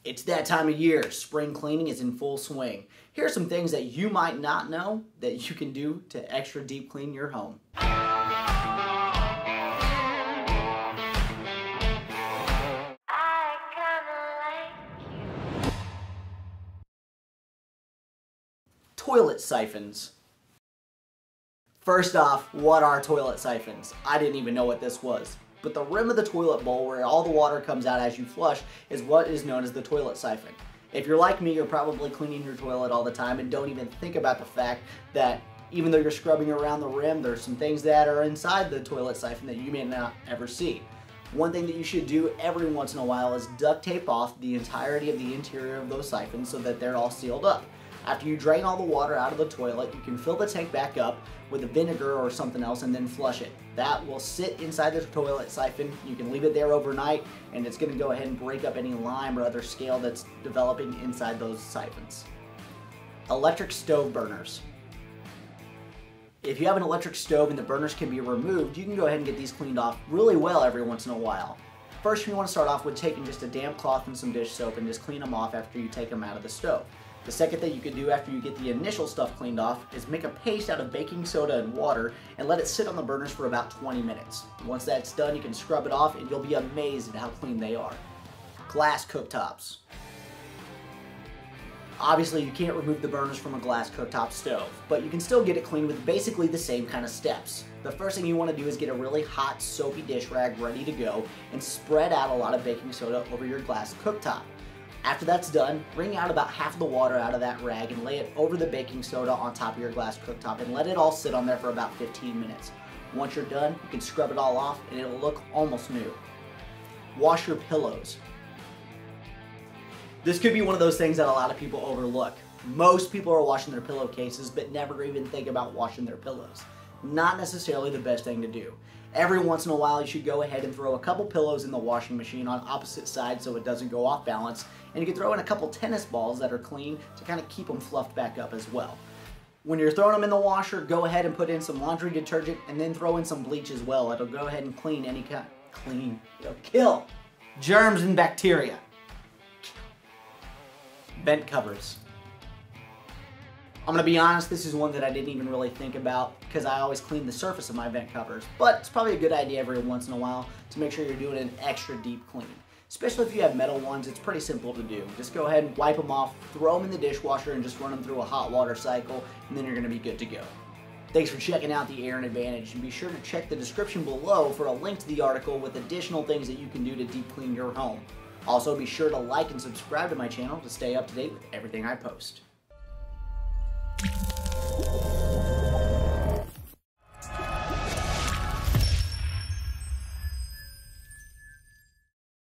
It's that time of year. Spring cleaning is in full swing. Here are some things that you might not know that you can do to extra deep clean your home. Toilet siphons. First off, what are toilet siphons? I didn't even know what this was. But the rim of the toilet bowl where all the water comes out as you flush is what is known as the toilet siphon. If you're like me, you're probably cleaning your toilet all the time and don't even think about the fact that even though you're scrubbing around the rim, there's some things that are inside the toilet siphon that you may not ever see. One thing that you should do every once in a while is duct tape off the entirety of the interior of those siphons so that they're all sealed up. After you drain all the water out of the toilet, you can fill the tank back up with a vinegar or something else and then flush it. That will sit inside the toilet siphon. You can leave it there overnight and it's going to go ahead and break up any lime or other scale that's developing inside those siphons. Electric stove burners. If you have an electric stove and the burners can be removed, you can go ahead and get these cleaned off really well every once in a while. First, you want to start off with taking just a damp cloth and some dish soap and just clean them off after you take them out of the stove. The second thing you can do after you get the initial stuff cleaned off is make a paste out of baking soda and water and let it sit on the burners for about 20 minutes. Once that's done, you can scrub it off and you'll be amazed at how clean they are. Glass cooktops. Obviously, you can't remove the burners from a glass cooktop stove, but you can still get it clean with basically the same kind of steps. The first thing you want to do is get a really hot, soapy dish rag ready to go and spread out a lot of baking soda over your glass cooktop. After that's done, wring out about half of the water out of that rag and lay it over the baking soda on top of your glass cooktop and let it all sit on there for about 15 minutes. Once you're done, you can scrub it all off and it'll look almost new. Wash your pillows. This could be one of those things that a lot of people overlook. Most people are washing their pillowcases but never even think about washing their pillows. Not necessarily the best thing to do. Every once in a while you should go ahead and throw a couple pillows in the washing machine on opposite sides so it doesn't go off balance, and you can throw in a couple tennis balls that are clean to kind of keep them fluffed back up as well. When you're throwing them in the washer, go ahead and put in some laundry detergent and then throw in some bleach as well. It'll go ahead and clean any kind, it'll kill germs and bacteria. Vent covers. I'm going to be honest, this is one that I didn't even really think about because I always clean the surface of my vent covers, but it's probably a good idea every once in a while to make sure you're doing an extra deep clean. Especially if you have metal ones, it's pretty simple to do. Just go ahead and wipe them off, throw them in the dishwasher, and just run them through a hot water cycle, and then you're going to be good to go. Thanks for checking out the Aaron Advantage, and be sure to check the description below for a link to the article with additional things that you can do to deep clean your home. Also, be sure to like and subscribe to my channel to stay up to date with everything I post.